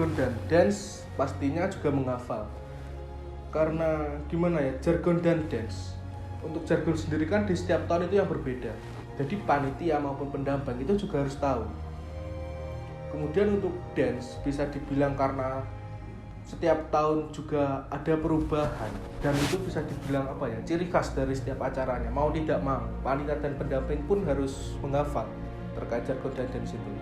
jargon dan dance pastinya juga menghafal. Karena gimana ya, jargon dan dance. Untuk jargon sendiri kan di setiap tahun itu yang berbeda. Jadi panitia maupun pendamping itu juga harus tahu. Kemudian untuk dance bisa dibilang karena setiap tahun juga ada perubahan dan itu bisa dibilang ciri khas dari setiap acaranya. Mau tidak mau, panitia dan pendamping pun harus menghafal terkait jargon dan dance itu.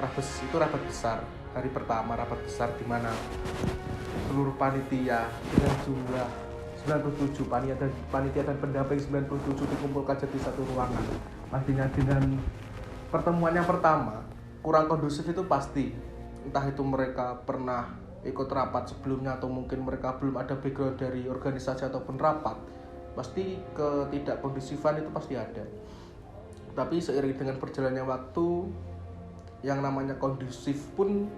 Rabes itu rapat besar, hari pertama rapat besar di mana seluruh panitia dengan jumlah 97 panitia dan pendamping 97 dikumpulkan jadi satu ruangan. Pastinya dengan pertemuan yang pertama kurang kondusif itu pasti, entah itu mereka pernah ikut rapat sebelumnya atau mungkin mereka belum ada background dari organisasi ataupun rapat, pasti ketidakkondusifan itu pasti ada. Tapi seiring dengan berjalannya waktu, yang namanya kondusif pun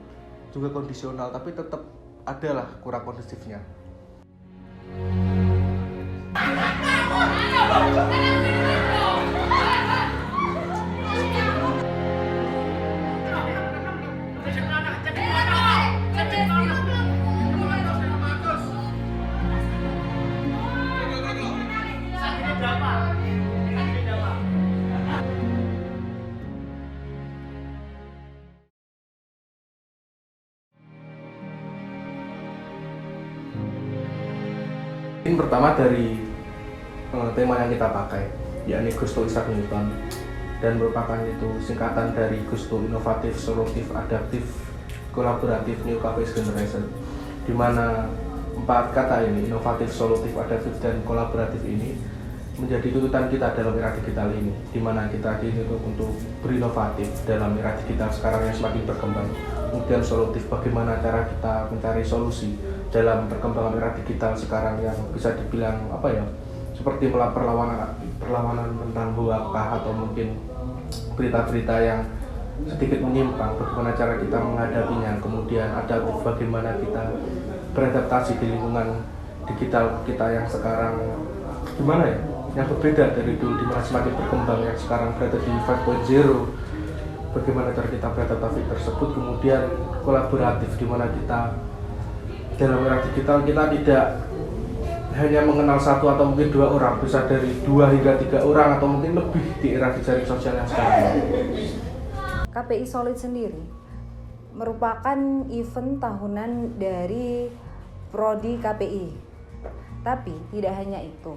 juga kondisional, tapi tetap adalah kurang kondusifnya. Ini pertama dari tema yang kita pakai, yakni Gusto Isaac Newton, dan merupakan itu singkatan dari Gusto Inovatif, Solutif, Adaptif, Kolaboratif New KPS Generation, di mana 4 kata ini, inovatif, solutif, adaptif, dan kolaboratif ini menjadi tuntutan kita dalam era digital ini, di mana kita dituntut untuk berinovatif dalam era digital sekarang yang semakin berkembang. Kemudian solutif, bagaimana cara kita mencari solusi dalam perkembangan era digital sekarang yang bisa dibilang seperti perlawanan tentang hoax atau mungkin berita-berita yang sedikit menyimpang, bagaimana cara kita menghadapinya. Kemudian adaptif, bagaimana kita beradaptasi di lingkungan digital kita yang sekarang yang berbeda dari dulu, di mana semakin berkembang, yang sekarang berada di 5.0. Bagaimana cara kita beradaptasi tersebut. Kemudian kolaboratif, di mana kita dalam era digital kita tidak hanya mengenal satu atau mungkin 2 orang, bisa dari 2 hingga 3 orang atau mungkin lebih di era jejaring sosial yang sekarang. KPI Solid sendiri merupakan event tahunan dari Prodi KPI. Tapi tidak hanya itu.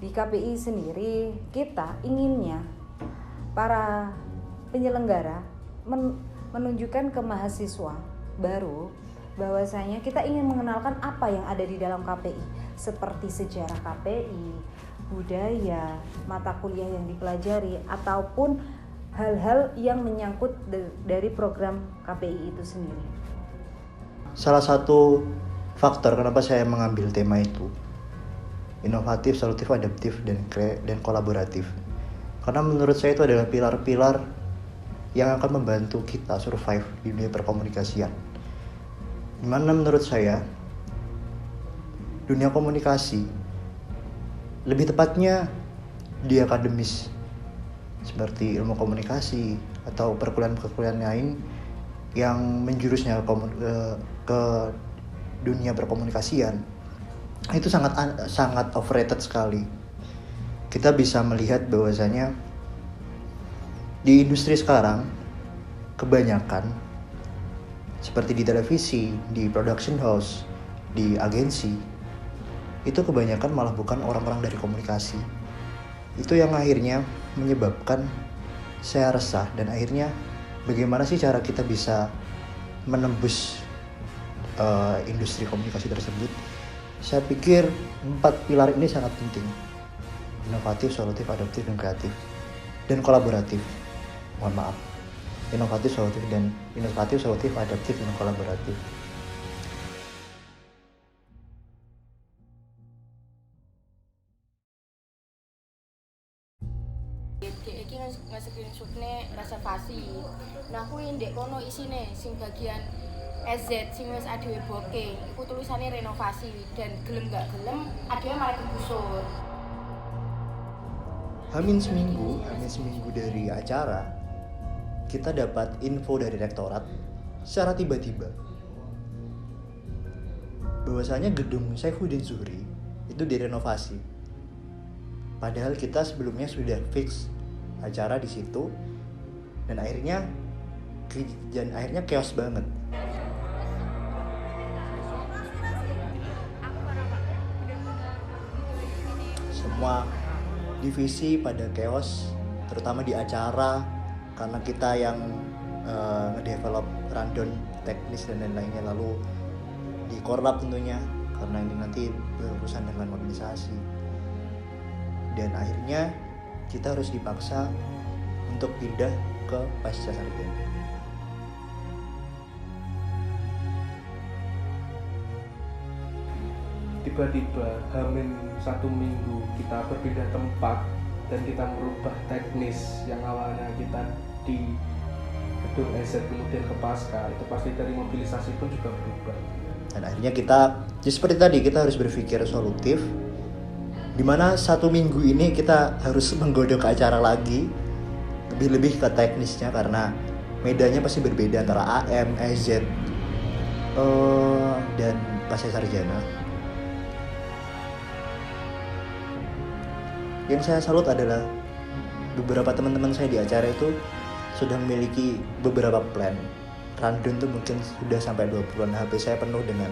Di KPI sendiri kita inginnya para penyelenggara menunjukkan ke mahasiswa baru bahwasanya kita ingin mengenalkan apa yang ada di dalam KPI, seperti sejarah KPI, budaya, mata kuliah yang dipelajari, ataupun hal-hal yang menyangkut dari program KPI itu sendiri. Salah satu faktor kenapa saya mengambil tema itu, inovatif, solutif, adaptif, dan kolaboratif, karena menurut saya itu adalah pilar-pilar yang akan membantu kita survive di dunia perkomunikasian. Dimana menurut saya dunia komunikasi, lebih tepatnya di akademis seperti ilmu komunikasi atau perkuliahan-perkuliahan lain yang menjurusnya ke dunia perkomunikasian, itu sangat overrated sekali. Kita bisa melihat bahwasanya di industri sekarang kebanyakan seperti di televisi, di production house, di agensi, itu kebanyakan malah bukan orang-orang dari komunikasi. Itu yang akhirnya menyebabkan saya resah, dan akhirnya bagaimana sih cara kita bisa menembus industri komunikasi tersebut. Saya pikir 4 pilar ini sangat penting. inovatif, solutif, adaptif, dan kreatif. Dan kolaboratif. Mohon maaf. Inovatif, solutif, adaptif, dan kolaboratif. Iki nge-screenshotne reservasi. Nah kuwi ndek kono isine sing bagian SZ sing wis adewe booking, iku tulisane renovasi dan gelem gak gelem adewe malah digusur. Hamin seminggu dari acara, kita dapat info dari rektorat secara tiba-tiba bahwasanya gedung Saifuddin Zuhri itu direnovasi. Padahal kita sebelumnya sudah fix acara di situ dan akhirnya chaos banget. Semua divisi pada chaos, terutama di acara karena kita yang ngedevelop rundown teknis dan lain-lainnya, lalu di korlap tentunya karena ini nanti berurusan dengan organisasi. Dan akhirnya kita harus dipaksa untuk pindah ke pasca sarjana. Tiba-tiba Hamin 1 minggu kita berpindah tempat dan kita merubah teknis yang awalnya kita di gedung SZ kemudian ke pasca, itu pasti dari mobilisasi pun juga berubah. Dan akhirnya kita, ya seperti tadi, kita harus berpikir solutif, dimana 1 minggu ini kita harus menggodok acara lagi, lebih ke teknisnya karena medanya pasti berbeda antara AM, SZ, dan pasca sarjana. Yang saya salut adalah beberapa teman-teman saya di acara itu sudah memiliki beberapa plan. Rundown tuh mungkin sudah sampai 20-an, HP saya penuh dengan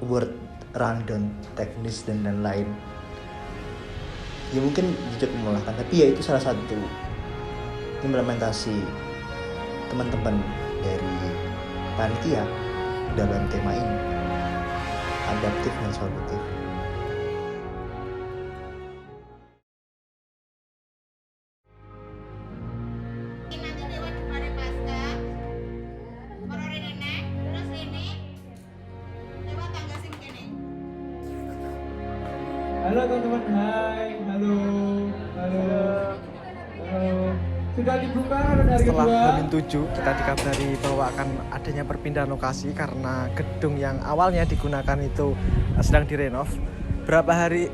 word rundown, teknis dan lain-lain. Ya mungkin cukup melelahkan, tapi ya itu salah satu implementasi teman-teman dari panitia dalam tema ini, adaptif dan solutif. Halo teman-teman, hai, halo. Sudah dibuka hari Setelah kedua. H-7 kita dikabari bahwa akan adanya perpindahan lokasi karena gedung yang awalnya digunakan itu sedang direnov. Berapa hari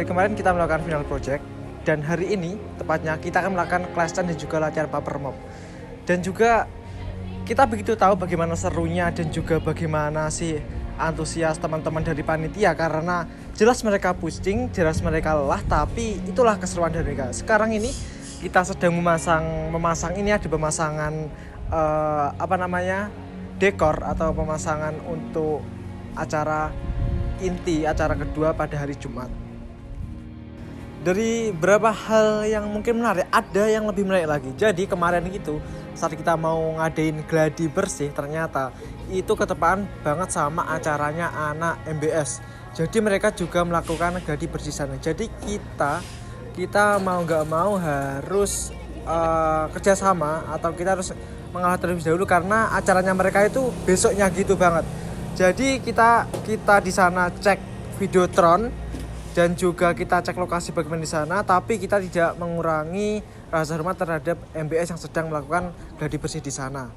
kemarin kita melakukan final project dan hari ini tepatnya kita akan melakukan class stand dan juga latihan paper mob. Dan juga kita begitu tahu bagaimana serunya dan juga bagaimana sih antusias teman-teman dari panitia karena jelas mereka pusing, jelas mereka lelah, tapi itulah keseruan dari mereka. Sekarang ini kita sedang memasang ini ada pemasangan dekor atau pemasangan untuk acara inti, acara kedua pada hari Jumat. Dari beberapa hal yang mungkin menarik, ada yang lebih menarik lagi. Jadi kemarin itu saat kita mau ngadain gladi bersih, ternyata itu ketepaan banget sama acaranya anak MBS. Jadi mereka juga melakukan gladi bersih sana. Jadi kita mau nggak mau harus kerjasama atau kita harus mengalah terlebih dahulu karena acaranya mereka itu besoknya gitu banget. Jadi kita di sana cek videotron dan juga kita cek lokasi bagaimana di sana, tapi kita tidak mengurangi rasa hormat terhadap MBS yang sedang melakukan gladi bersih di sana.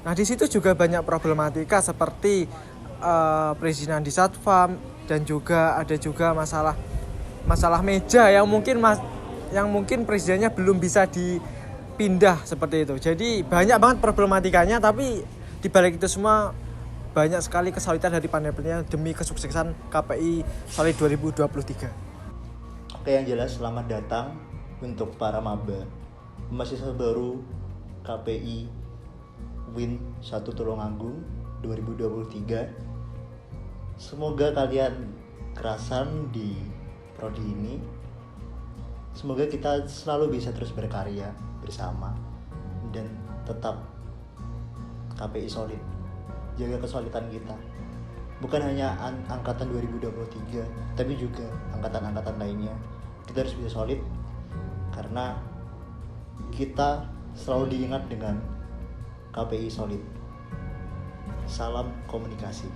Nah di situ juga banyak problematika seperti perizinan di Satpam dan juga ada juga masalah meja yang mungkin perizinannya belum bisa dipindah seperti itu. Jadi banyak banget problematikanya, tapi di balik itu semua banyak sekali kesulitan dari panel-panelnya demi kesuksesan KPI Solid 2023. Oke, yang jelas selamat datang untuk para maba mahasiswa baru KPI Win 1 Tulungagung 2023. Semoga kalian kerasan di prodi ini. Semoga kita selalu bisa terus berkarya bersama dan tetap KPI solid, jaga kesolidan kita. Bukan hanya angkatan 2023, tapi juga angkatan-angkatan lainnya. Kita harus bisa solid karena kita selalu diingat dengan KPI solid. Salam komunikasi.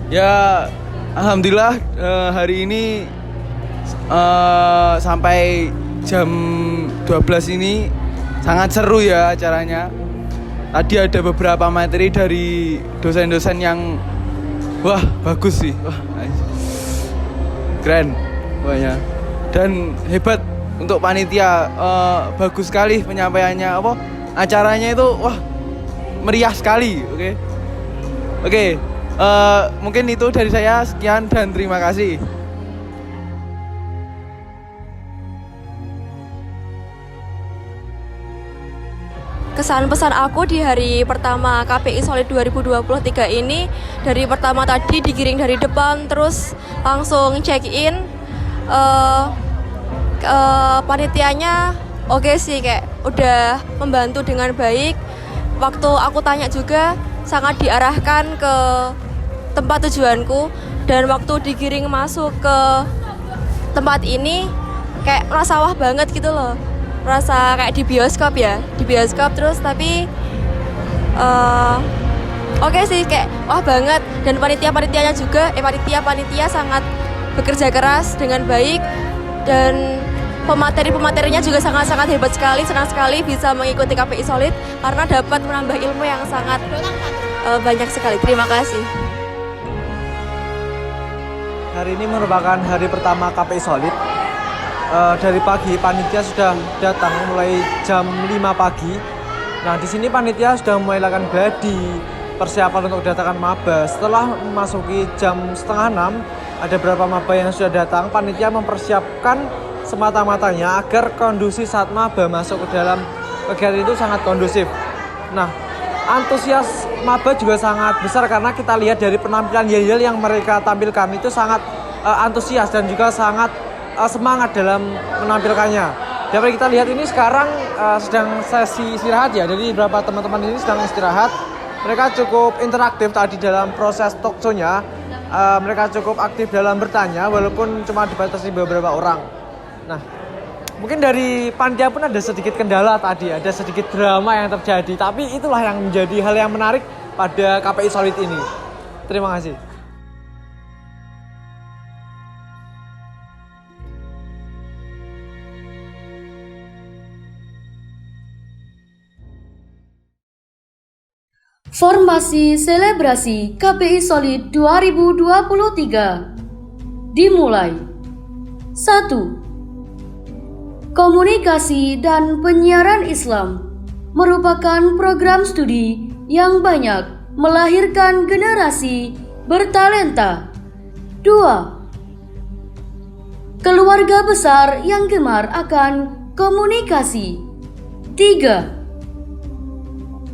Ya, alhamdulillah hari ini sampai jam 12 ini sangat seru ya acaranya. Tadi ada beberapa materi dari dosen-dosen yang wah bagus sih, wah keren pokoknya. Dan hebat untuk panitia, bagus sekali penyampaiannya, acaranya itu wah meriah sekali. Oke. Mungkin itu dari saya, sekian dan terima kasih. Kesan pesan aku di hari pertama KPI Solid 2023 ini, dari pertama tadi digiring dari depan terus langsung check in, panitianya oke sih, kayak udah membantu dengan baik. Waktu aku tanya juga sangat diarahkan ke tempat tujuanku, dan waktu digiring masuk ke tempat ini kayak merasa wah banget gitu loh, merasa kayak di bioskop terus tapi oke sih, kayak wah banget. Dan panitia-panitianya juga panitia sangat bekerja keras dengan baik, dan pemateri-pematerinya juga sangat-sangat hebat sekali. Senang sekali bisa mengikuti KPI Solid karena dapat menambah ilmu yang sangat banyak sekali. Terima kasih. Hari ini merupakan hari pertama KPI Solid. Dari pagi panitia sudah datang mulai jam 5 pagi. Nah, di sini panitia sudah mulai lakukan gladi, persiapan untuk kedatangan maba. Setelah memasuki jam 5:30, ada beberapa maba yang sudah datang. Panitia mempersiapkan semata-matanya agar kondusif saat maba masuk ke dalam kegiatan itu sangat kondusif. Nah, antusias maba juga sangat besar karena kita lihat dari penampilan yel-yel yang mereka tampilkan itu sangat antusias dan juga sangat semangat dalam menampilkannya. Dapat kita lihat ini sekarang sedang sesi istirahat ya, jadi beberapa teman-teman ini sedang istirahat. Mereka cukup interaktif tadi dalam proses talk show-nya. Mereka cukup aktif dalam bertanya walaupun cuma dibatasi beberapa orang. Nah, mungkin dari panitia pun ada sedikit kendala tadi, ada sedikit drama yang terjadi. Tapi itulah yang menjadi hal yang menarik pada KPI Solid ini. Terima kasih. Formasi selebrasi KPI Solid 2023 dimulai. 1. Komunikasi dan penyiaran Islam merupakan program studi yang banyak melahirkan generasi bertalenta. 2. Keluarga besar yang gemar akan komunikasi. 3.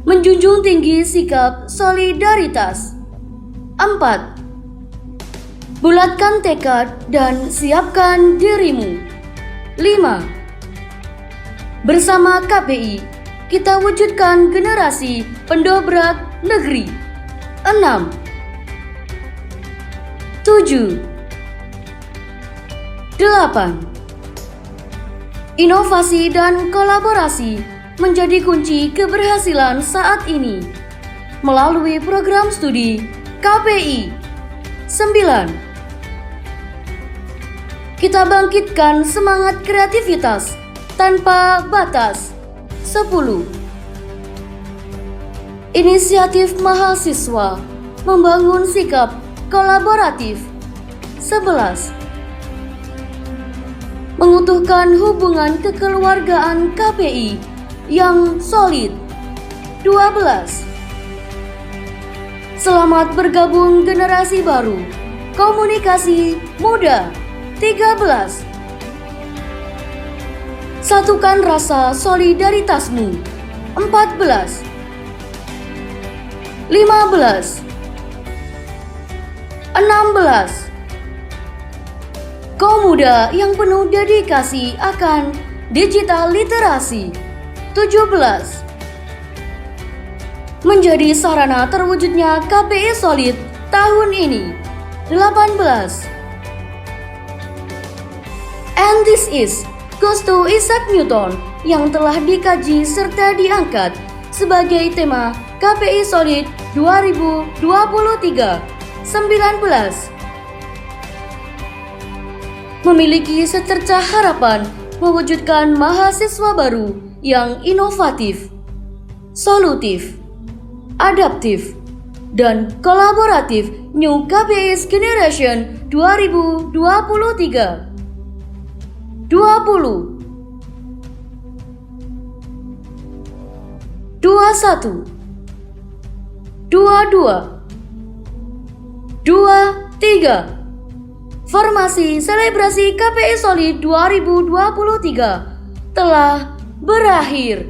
Menjunjung tinggi sikap solidaritas. 4. Bulatkan tekad dan siapkan dirimu. 5. Bersama KPI, kita wujudkan generasi pendobrak negeri. 6. 7. 8. Inovasi dan kolaborasi menjadi kunci keberhasilan saat ini melalui program studi KPI. 9. Kita bangkitkan semangat kreativitas tanpa batas. 10. Inisiatif mahasiswa membangun sikap kolaboratif 11. Mengutuhkan hubungan kekeluargaan KPI yang solid. 12. Selamat bergabung generasi baru, komunikasi muda. 13. Satukan rasa solidaritasmu. 14. 15. 16. Kaum muda yang penuh dedikasi akan digital literasi. 17. Menjadi sarana terwujudnya KPI Solid tahun ini. 18. And this is goes to Isaac Newton yang telah dikaji serta diangkat sebagai tema KPI Solid 2023. 19. Memiliki secercah harapan mewujudkan mahasiswa baru yang inovatif, solutif, adaptif, dan kolaboratif New KPI's Generation 2023. 20. 21. 22. 23. Formasi selebrasi KPI Solid 2023 telah berakhir.